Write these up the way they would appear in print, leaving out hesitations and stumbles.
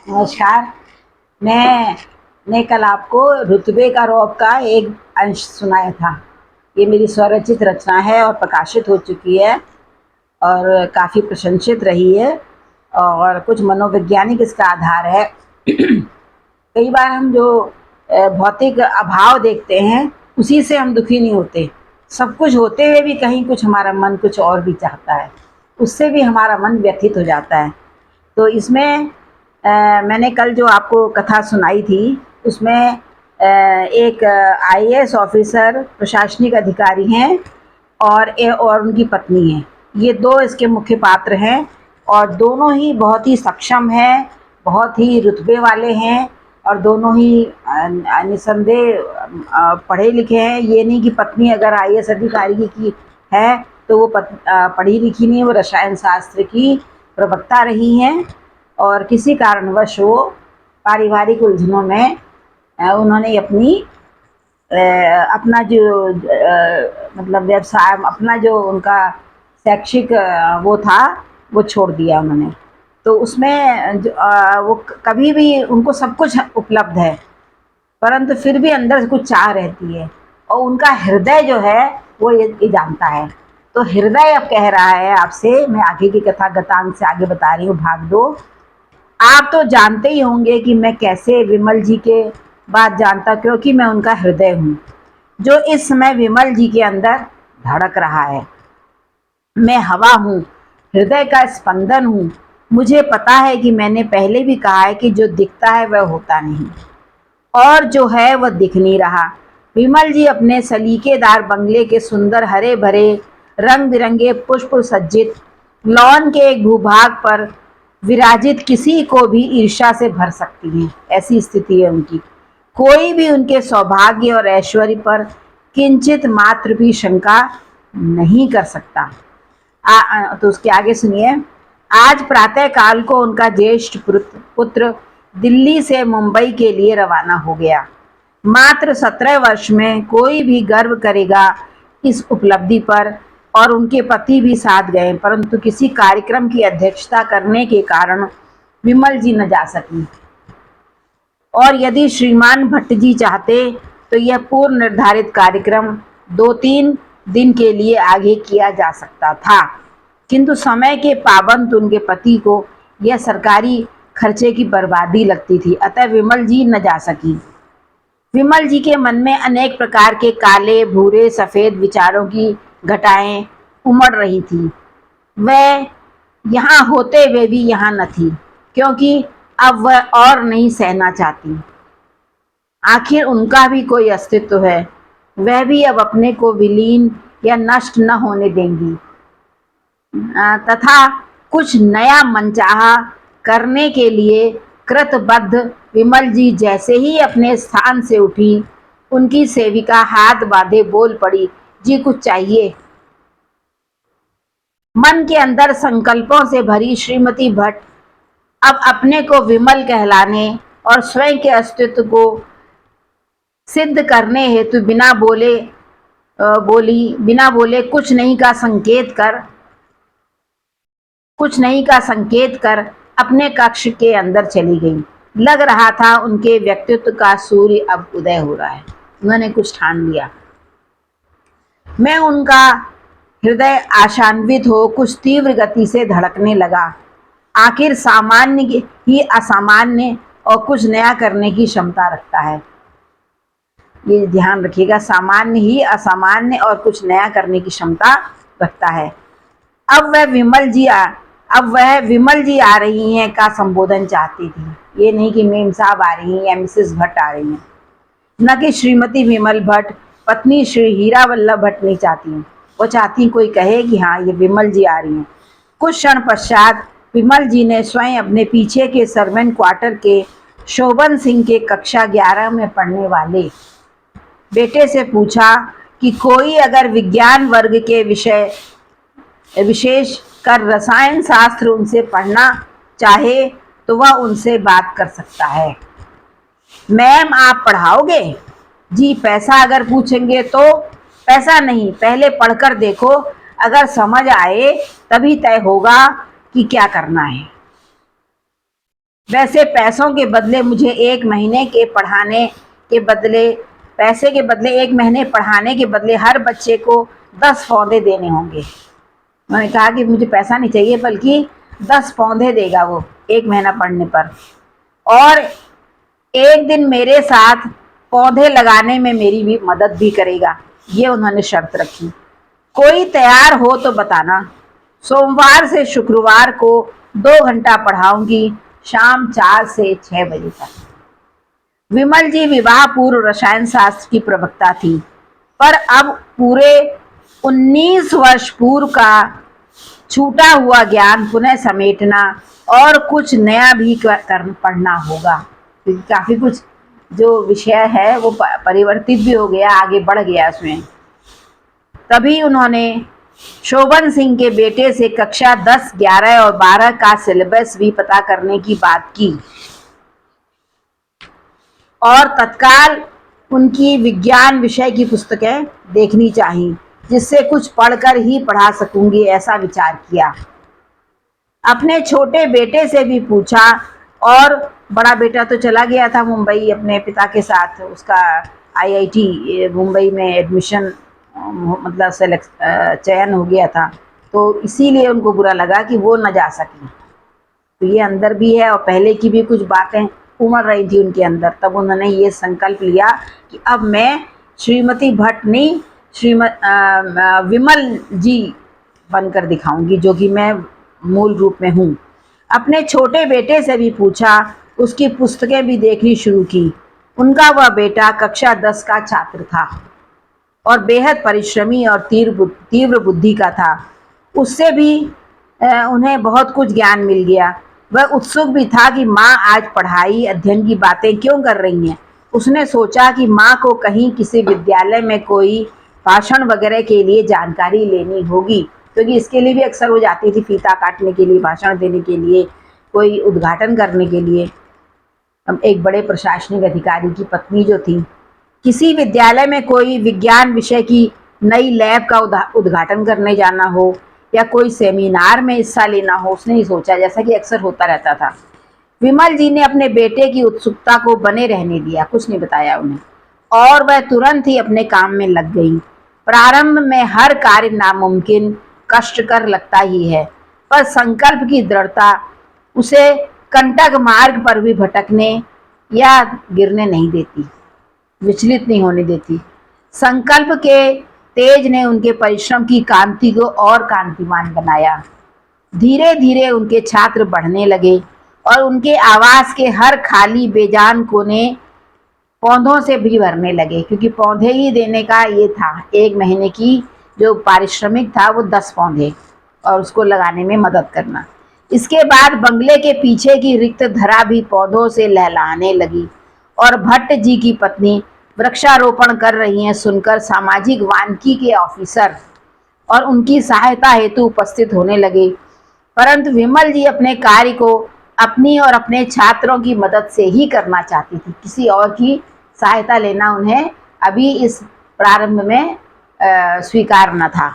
नमस्कार। मैंने कल आपको रुतबे का रौब का एक अंश सुनाया था। ये मेरी स्वरचित रचना है और प्रकाशित हो चुकी है और काफ़ी प्रशंसित रही है और कुछ मनोवैज्ञानिक इसका आधार है। कई बार हम जो भौतिक अभाव देखते हैं, उसी से हम दुखी नहीं होते। सब कुछ होते हुए भी कहीं कुछ हमारा मन कुछ और भी चाहता है, उससे भी हमारा मन व्यथित हो जाता है। तो इसमें मैंने कल जो आपको कथा सुनाई थी, उसमें एक आईएएस ऑफिसर, प्रशासनिक अधिकारी हैं और उनकी पत्नी हैं। ये 2 इसके मुख्य पात्र हैं और दोनों ही बहुत ही सक्षम हैं, बहुत ही रुतबे वाले हैं और दोनों ही निसंदेह पढ़े लिखे हैं। ये नहीं कि पत्नी अगर आईएएस अधिकारी की है तो वो पढ़ी लिखी नहीं, वो रसायन शास्त्र की प्रवक्ता रही हैं और किसी कारणवश वो पारिवारिक उलझनों में उन्होंने अपना जो मतलब व्यवसाय, अपना जो उनका शैक्षिक वो था, वो छोड़ दिया उन्होंने। तो उसमें वो कभी भी उनको सब कुछ उपलब्ध है, परंतु फिर भी अंदर से कुछ चाह रहती है और उनका हृदय जो है वो ये जानता है। तो हृदय अब कह रहा है आपसे, मैं आगे की कथा गतांग से आगे बता रही हूँ, भाग 2। आप तो जानते ही होंगे कि मैं कैसे विमल जी के बात जानता, क्योंकि मैं उनका हृदय हूँ, जो इस समय विमल जी के अंदर धड़क रहा है। मैं हवा हूँ, हृदय का स्पंदन हूँ। मुझे पता है कि मैंने पहले भी कहा है कि जो दिखता है वह होता नहीं और जो है वह दिख नहीं रहा। विमल जी अपने सलीकेदार बंगले के सुंदर हरे भरे रंग बिरंगे पुष्प सज्जित लॉन के एक भूभाग पर विराजित किसी को भी ईर्ष्या से भर सकती हैं। ऐसी स्थिति है उनकी। कोई भी उनके सौभाग्य और ऐश्वर्य पर किंचित मात्र भी शंका नहीं कर सकता। तो उसके आगे सुनिए। आज प्रातः काल को उनका ज्येष्ठ पुत्र दिल्ली से मुंबई के लिए रवाना हो गया। मात्र 17 वर्ष में कोई भी गर्व करेगा इस उपलब्धि पर और उनके पति भी साथ गए, परंतु किसी कार्यक्रम की अध्यक्षता करने के कारण विमल जी न जा सकी और यदि श्रीमान भट्ट जी चाहते तो यह पूर्व निर्धारित कार्यक्रम 2-3 दिन के लिए आगे किया जा सकता था, किंतु समय के पाबंद उनके पति को यह सरकारी खर्चे की बर्बादी लगती थी, अतः विमल जी न जा सकी। विमल जी के मन में अनेक प्रकार के काले भूरे सफेद विचारों की घटाएं उमड़ रही थी। वह यहाँ होते हुए भी यहाँ न थी, क्योंकि अब वह और नहीं सहना चाहती। आखिर उनका भी कोई अस्तित्व है, वह भी अब अपने को विलीन या नष्ट न होने देंगी तथा कुछ नया मनचाहा करने के लिए कृतबद्ध। विमल जी जैसे ही अपने स्थान से उठी, उनकी सेविका हाथ बांधे बोल पड़ी, जी कुछ चाहिए। मन के अंदर संकल्पों से भरी श्रीमती भट्ट अब अपने को विमल कहलाने और स्वयं के अस्तित्व को सिद्ध करने हेतु बिना बोले कुछ नहीं का संकेत कर अपने कक्ष के अंदर चली गई। लग रहा था उनके व्यक्तित्व का सूर्य अब उदय हो रहा है। उन्होंने कुछ ठान लिया। मैं उनका हृदय आशान्वित हो कुछ तीव्र गति से धड़कने लगा। आखिर सामान्य ही असामान्य और कुछ नया करने की क्षमता रखता है। ये ध्यान रखिएगा, सामान्य ही असामान्य और कुछ नया करने की क्षमता रखता है। अब वह विमल जी आ रही हैं का संबोधन चाहती थी। ये नहीं कि मेम साहब आ रही हैं या मिसेस भट्ट आ रही हैं, न कि श्रीमती विमल भट्ट पत्नी श्री हीरा वल्लभ भट्ट नहीं चाहती हैं। वो चाहती कोई कहे कि हाँ ये विमल जी आ रही हैं। कुछ क्षण पश्चात विमल जी ने स्वयं अपने पीछे के सर्वेंट क्वार्टर के शोभन सिंह के कक्षा 11 में पढ़ने वाले बेटे से पूछा कि कोई अगर विज्ञान वर्ग के विशेष कर रसायन शास्त्र उनसे पढ़ना चाहे तो वह उनसे बात कर सकता है। मैम आप पढ़ाओगे? जी, पैसा अगर पूछेंगे तो? पैसा नहीं, पहले पढ़कर देखो, अगर समझ आए तभी तय होगा कि क्या करना है। वैसे पैसों के बदले मुझे 1 महीने के पढ़ाने के बदले पैसे के बदले 1 महीने पढ़ाने के बदले हर बच्चे को 10 पौधे देने होंगे। उन्होंने कहा कि मुझे पैसा नहीं चाहिए, बल्कि 10 पौधे देगा वो 1 महीना पढ़ने पर, और एक दिन मेरे साथ पौधे लगाने में मेरी भी मदद भी करेगा। ये उन्होंने शर्त रखी। कोई तैयार हो तो बताना। सोमवार से शुक्रवार को 2 घंटा पढ़ाऊंगी, शाम 4 से 6 बजे तक। विमल जी विवाह पूर्व रसायन शास्त्र की प्रवक्ता थी, पर अब पूरे 19 वर्ष पूर्व का छूटा हुआ ज्ञान पुनः समेटना और कुछ नया भी पढ़ना होगा, क्योंकि काफ़ी कुछ जो विषय है वो परिवर्तित भी हो गया, आगे बढ़ गया उसमें। तभी उन्होंने शोभन सिंह के बेटे से कक्षा 10, 11 और 12 का सिलेबस भी पता करने की बात की और तत्काल उनकी विज्ञान विषय की पुस्तकें देखनी चाहिए, जिससे कुछ पढ़कर ही पढ़ा सकूंगी, ऐसा विचार किया। अपने छोटे बेटे से भी पूछा, और बड़ा बेटा तो चला गया था मुंबई अपने पिता के साथ, उसका आईआईटी मुंबई में एडमिशन मतलब चयन हो गया था, तो इसीलिए उनको बुरा लगा कि वो न जा सके। तो ये अंदर भी है, और पहले की भी कुछ बातें उमड़ रही थी उनके अंदर। तब उन्होंने ये संकल्प लिया कि अब मैं श्रीमती भट्ट नहीं, विमल जी बनकर दिखाऊंगी, जो कि मैं मूल रूप में हूँ। अपने छोटे बेटे से भी पूछा, उसकी पुस्तकें भी देखनी शुरू की। उनका वह बेटा कक्षा 10 का छात्र था और बेहद परिश्रमी और तीव्र बुद्धि का था। उससे भी उन्हें बहुत कुछ ज्ञान मिल गया। वह उत्सुक भी था कि माँ आज पढ़ाई अध्ययन की बातें क्यों कर रही हैं। उसने सोचा कि माँ को कहीं किसी विद्यालय में कोई भाषण वगैरह के लिए जानकारी लेनी होगी, क्योंकि इसके लिए भी अक्सर वो जाती थी, फीता काटने के लिए, भाषण देने के लिए, कोई उद्घाटन करने के लिए। एक बड़े प्रशासनिक अधिकारी की पत्नी जो थी, किसी विद्यालय में कोई विज्ञान विषय की नई लैब का उद्घाटन करने जाना हो या कोई सेमिनार में हिस्सा लेना हो, उसने ही सोचा, जैसा कि अक्सर होता रहता था। विमल जी ने अपने बेटे की उत्सुकता को बने रहने दिया, कुछ नहीं बताया उन्हें, और वह तुरंत ही अपने काम में लग गई। प्रारंभ में हर कार्य नामुमकिन, कष्टकर लगता ही है, पर संकल्प की दृढ़ता उसे कंटक मार्ग पर भी भटकने या गिरने नहीं देती, विचलित नहीं होने देती। संकल्प के तेज ने उनके परिश्रम की कांति को और कांतिमान बनाया। धीरे धीरे उनके छात्र बढ़ने लगे और उनके आवास के हर खाली बेजान कोने पौधों से भी भरने लगे, क्योंकि पौधे ही देने का ये था। 1 महीने की जो पारिश्रमिक था वो 10 पौधे, और उसको लगाने में मदद करना। इसके बाद बंगले के पीछे की रिक्त धरा भी पौधों से लहलाने लगी, और भट्ट जी की पत्नी वृक्षारोपण कर रही हैं सुनकर सामाजिक वानिकी के ऑफिसर और उनकी सहायता हेतु उपस्थित होने लगे। परंतु विमल जी अपने कार्य को अपनी और अपने छात्रों की मदद से ही करना चाहती थी, किसी और की सहायता लेना उन्हें अभी इस प्रारंभ में स्वीकार न था।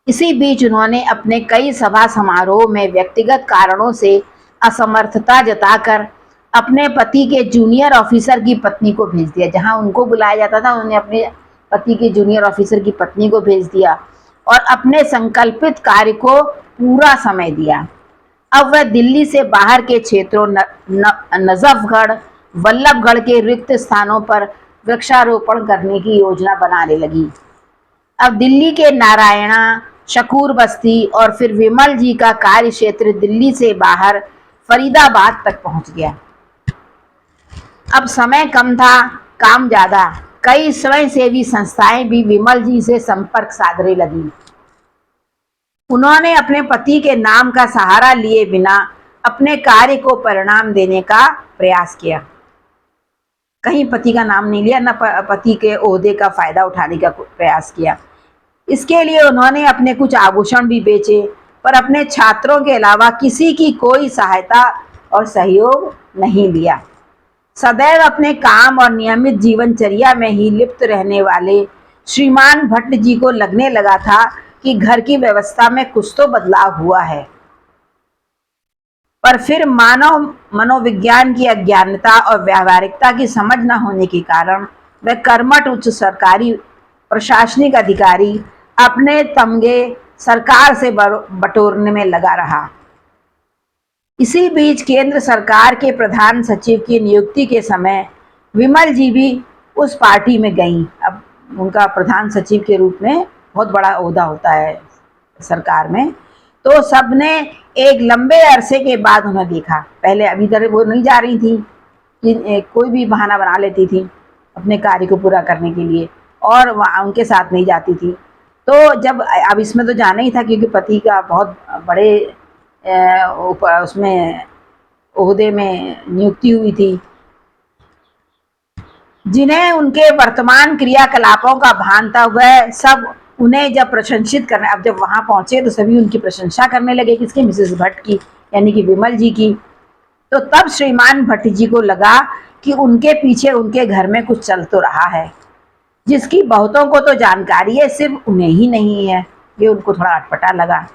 इसी बीच उन्होंने अपने कई सभा समारोह में व्यक्तिगत कारणों से असमर्थता जताकर अपने पति के जूनियर ऑफिसर की पत्नी को भेज दिया। जहां उनको बुलाया जाता था, उन्होंने अपने पति के जूनियर ऑफिसर की पत्नी को भेज दिया और अपने संकल्पित कार्य को पूरा समय दिया। अब वह दिल्ली से बाहर के क्षेत्रों नजफगढ़, वल्लभगढ़ के रिक्त स्थानों पर वृक्षारोपण करने की योजना बनाने लगी। अब दिल्ली के नारायणा, शकूर बस्ती और फिर विमल जी का कार्य क्षेत्र दिल्ली से बाहर फरीदाबाद तक पहुंच गया। अब समय कम था, काम ज्यादा। कई स्वयंसेवी संस्थाएं भी विमल जी से संपर्क साधने लगी। उन्होंने अपने पति के नाम का सहारा लिए बिना अपने कार्य को परिणाम देने का प्रयास किया। कहीं पति का नाम नहीं लिया, न पति के ओहदे का फायदा उठाने का प्रयास किया। इसके लिए उन्होंने अपने कुछ आभूषण भी बेचे, पर अपने छात्रों के अलावा किसी की कोई सहायता और सहयोग नहीं लिया। सदैव अपने काम और नियमित जीवनचर्या में ही लिप्त रहने वाले श्रीमान भट्ट जी को लगने लगा था कि घर की व्यवस्था में कुछ तो बदलाव हुआ है। पर फिर मानव मनोविज्ञान की अज्ञानता और व्यावहारिकता की समझ न होने के कारण वह कर्मठ उच्च सरकारी प्रशासनिक अधिकारी अपने तमगे सरकार से बटोरने में लगा रहा। इसी बीच केंद्र सरकार के प्रधान सचिव की नियुक्ति के समय विमल जी भी उस पार्टी में गईं। अब उनका प्रधान सचिव के रूप में बहुत बड़ा ओहदा होता है सरकार में। तो सबने एक लंबे अरसे के बाद उन्हें देखा। पहले अभी तक वो नहीं जा रही थी कि कोई भी बहाना बना लेती थी अपने कार्य को पूरा करने के लिए, और उनके साथ नहीं जाती थी। तो जब अब इसमें तो जाना ही था क्योंकि पति का बहुत बड़े उसमें ओहदे में नियुक्ति हुई थी, जिन्हें उनके वर्तमान क्रियाकलापों का भान था। वह सब उन्हें जब प्रशंसित करने, अब जब वहां पहुंचे तो सभी उनकी प्रशंसा करने लगे, किसकी, मिसेस भट्ट की, यानी कि विमल जी की। तो तब श्रीमान भट्ट जी को लगा कि उनके पीछे उनके घर में कुछ चल तो रहा है, जिसकी बहुतों को तो जानकारी है, सिर्फ उन्हें ही नहीं है। ये उनको थोड़ा अटपटा लगा।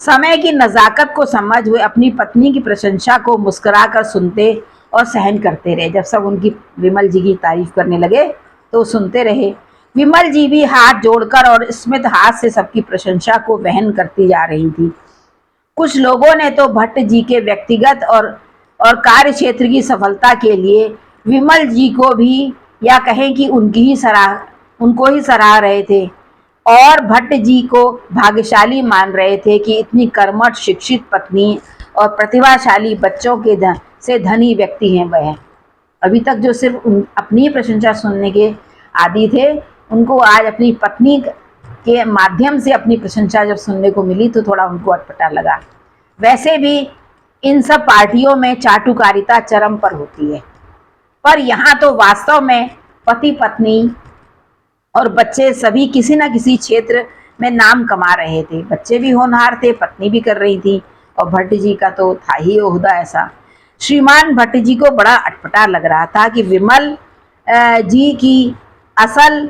समय की नज़ाकत को समझ हुए अपनी पत्नी की प्रशंसा को मुस्कुराकर सुनते और सहन करते रहे। जब सब उनकी विमल जी की तारीफ करने लगे तो सुनते रहे। विमल जी भी हाथ जोड़कर और स्मित हाथ से सबकी प्रशंसा को वहन करती जा रही थी। कुछ लोगों ने तो भट्ट जी के व्यक्तिगत और कार्य क्षेत्र की सफलता के लिए विमल जी को भी, या कहें कि उनको ही सराह रहे थे, और भट्ट जी को भाग्यशाली मान रहे थे कि इतनी कर्मठ शिक्षित पत्नी और प्रतिभाशाली बच्चों के से धनी व्यक्ति हैं वह। अभी तक जो सिर्फ अपनी ही प्रशंसा सुनने के आदी थे, उनको आज अपनी पत्नी के माध्यम से अपनी प्रशंसा जब सुनने को मिली तो थोड़ा उनको अटपटा लगा। वैसे भी इन सब पार्टियों में चाटुकारिता चरम पर होती है, पर यहाँ तो वास्तव में पति पत्नी और बच्चे सभी किसी न किसी क्षेत्र में नाम कमा रहे थे। बच्चे भी होनहार थे, पत्नी भी कर रही थी, और भट्ट जी का तो था ही ओहदा ऐसा। श्रीमान भट्ट जी को बड़ा अटपटा लग रहा था कि विमल जी की असल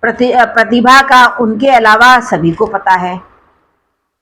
प्रतिभा का उनके अलावा सभी को पता है।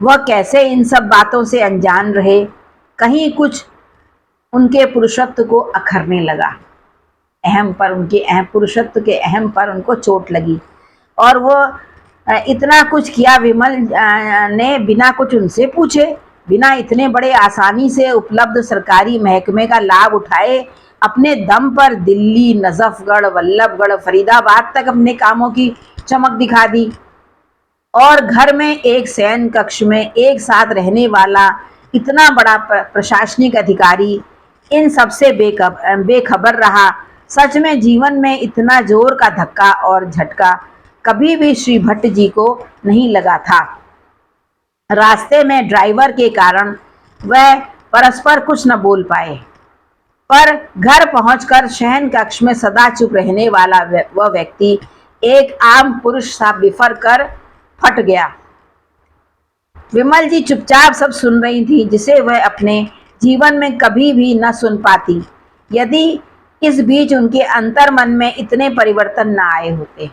वह कैसे इन सब बातों से अनजान रहे। कहीं कुछ उनके पुरुषत्व को अखरने लगा। उनके अहम पुरुषत्व के अहम पर उनको चोट लगी, और वो इतना कुछ किया विमल ने बिना कुछ उनसे पूछे, बिना इतने बड़े आसानी से उपलब्ध सरकारी महकमे का लाभ उठाए अपने दम पर दिल्ली, नजफगढ़, वल्लभगढ़, फरीदाबाद तक अपने कामों की चमक दिखा दी। और घर में एक शयन कक्ष में एक साथ रहने वाला इतना बड़ा प्रशासनिक अधिकारी इन सबसे बेखबर रहा। सच में जीवन में इतना जोर का धक्का और झटका कभी भी श्री भट्ट जी को नहीं लगा था। रास्ते में ड्राइवर के कारण वह परस्पर कुछ न बोल पाए, पर घर पहुंचकर शयन कक्ष में सदा चुप रहने वाला वह व्यक्ति एक आम पुरुष सा बिफर कर फट गया। विमल जी चुपचाप सब सुन रही थी, जिसे वह अपने जीवन में कभी भी न सुन पाती यदि इस बीच उनके अंतर मन में इतने परिवर्तन न आए होते।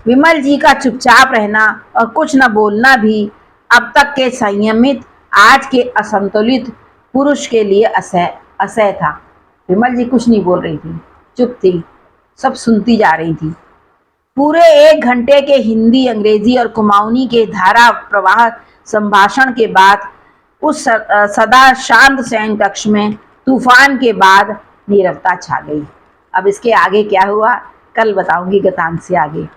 विमल जी का चुपचाप रहना और कुछ न बोलना भी अब तक के संयमित, आज के असंतुलित पुरुष के लिए असह्य था। विमल जी कुछ नहीं बोल रही थी, चुप थी, सब सुनती जा रही थी। पूरे 1 घंटे के हिंदी, अंग्रेजी और कुमाऊनी के धारा प्रवाह संभाषण के बाद उस सदा शांत शयन कक्ष में तूफान के बाद नीरवता छा गई। अब इसके आगे क्या हुआ कल बताऊंगी गतांश से आगे।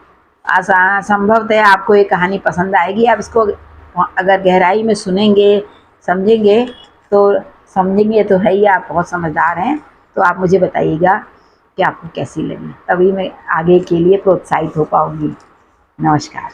संभवतः आपको ये कहानी पसंद आएगी। आप इसको अगर गहराई में सुनेंगे, समझेंगे तो है ही, आप बहुत समझदार हैं, तो आप मुझे बताइएगा कि आपको कैसी लगी, तभी मैं आगे के लिए प्रोत्साहित हो पाऊंगी। नमस्कार।